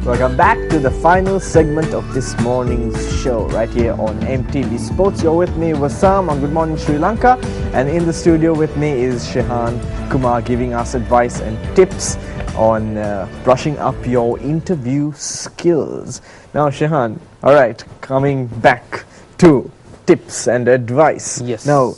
Welcome back to the final segment of this morning's show right here on MTV Sports. You're with me, Wassam, on Good Morning Sri Lanka, and in the studio with me is Shehan Kumar giving us advice and tips on brushing up your interview skills. Now, Shehan, all right, coming back to tips and advice. Yes. Now,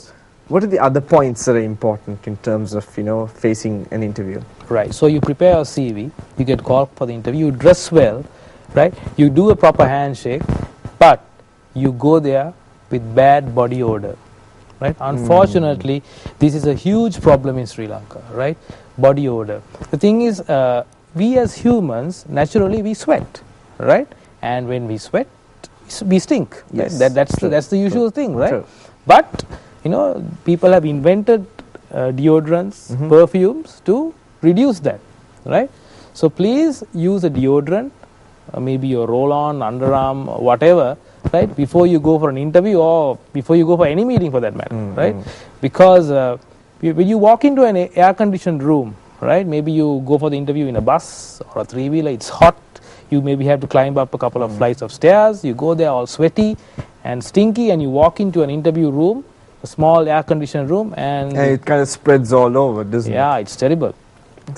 what are the other points that are important in terms of, facing an interview? Right. So you prepare a CV, you get called for the interview, you dress well, right? You do a proper handshake, but you go there with bad body odor, right? Unfortunately, this is a huge problem in Sri Lanka, right? Body odor. The thing is, we as humans, naturally we sweat, right? And when we sweat, we stink. Yes. Right? That's the usual thing, right? True. But, people have invented deodorants, perfumes to reduce that, right? So please use a deodorant, maybe your roll-on, underarm, whatever, right, before you go for an interview or before you go for any meeting for that matter, right? Because when you walk into an air-conditioned room, right, maybe you go for the interview in a bus or a three-wheeler, it's hot, you maybe have to climb up a couple of flights of stairs, you go there all sweaty and stinky, and you walk into an interview room, a small air-conditioned room, and it kind of spreads all over, doesn't it? Yeah, it's terrible.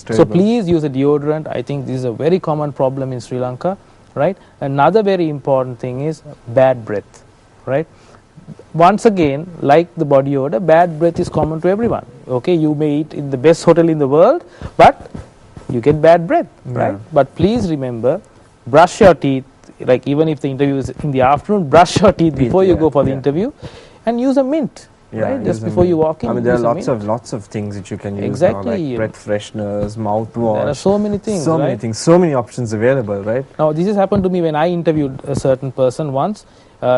So please use a deodorant. I think this is a very common problem in Sri Lanka, right? Another very important thing is bad breath, right? Once again, like the body odor, bad breath is common to everyone. Okay, you may eat in the best hotel in the world, but you get bad breath, right? But please remember, brush your teeth, like even if the interview is in the afternoon, brush your teeth before you go for the interview, and use a mint. Right, just before you walk in. I mean, there are lots of things that you can use now, like breath fresheners, mouthwash. There are so many things, so many options available, right? Now, this has happened to me when I interviewed a certain person once.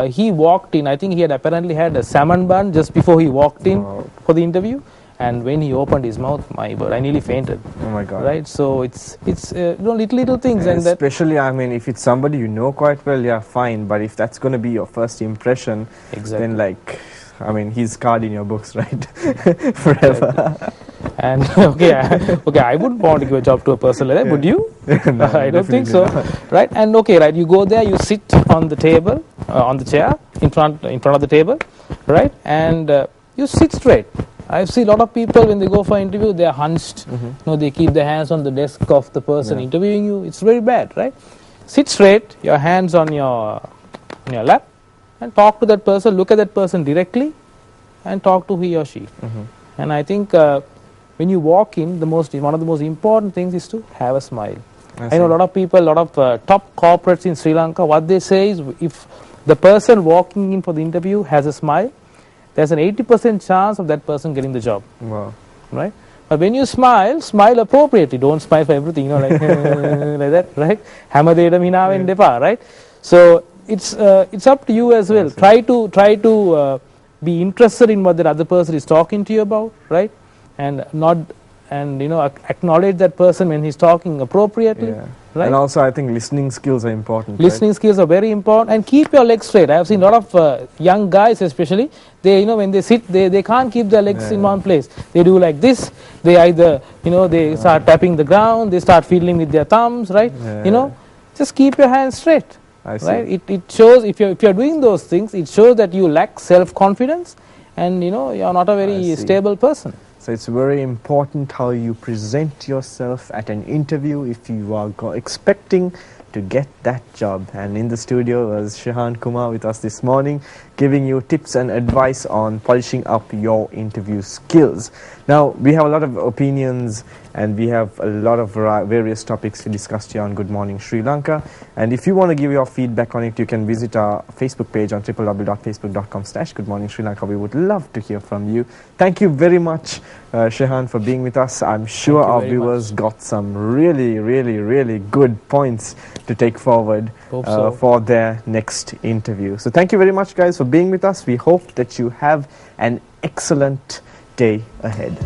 He walked in, I think he had apparently had a salmon bun just before he walked in for the interview. And when he opened his mouth, my God, I nearly fainted. Oh my God! Right, so it's little things, and especially, I mean, if it's somebody you know quite well, yeah, fine. But if that's going to be your first impression, then he's scarred in your books, right? Forever. Exactly. And okay, I wouldn't want to give a job to a person like that, would you? No, I don't think so, right? And you go there, you sit on the table, on the chair, in front of the table, right? And you sit straight. I've seen a lot of people when they go for an interview, they are hunched. They keep their hands on the desk of the person interviewing you. It's very bad, right? Sit straight, your hands on your lap, and talk to that person, look at that person directly, and talk to he or she. And I think when you walk in, one of the most important things is to have a smile. I know a lot of people, a lot of top corporates in Sri Lanka, what they say is, if the person walking in for the interview has a smile, there's an 80% chance of that person getting the job. Wow. Right? But when you smile appropriately. Don't smile for everything, like like that, right? Right? So it's up to you as well. Try to be interested in what the other person is talking to you about, right? And acknowledge that person when he's talking appropriately. Right? And also, I think listening skills are important. Listening skills are very important, and keep your legs straight. I have seen a lot of young guys, especially, they when they sit, they can't keep their legs in one place. They do like this. They either they start tapping the ground. They start fiddling with their thumbs, right? Just keep your hands straight. I see. Right? It shows if you're doing those things, it shows that you lack self-confidence, and you're not a very stable person. So it's very important how you present yourself at an interview if you are expecting to get that job. And in the studio was Shehan Kumar with us this morning, giving you tips and advice on polishing up your interview skills. Now, we have a lot of opinions and we have a lot of various topics to discuss here on Good Morning Sri Lanka. And if you want to give your feedback on it, you can visit our Facebook page on www.facebook.com/goodmorning Sri Lanka. We would love to hear from you. Thank you very much, Shehan, for being with us. I'm sure our viewers got some really, really, really good points to take forward for their next interview. So thank you very much, guys, for being with us. We hope that you have an excellent day ahead.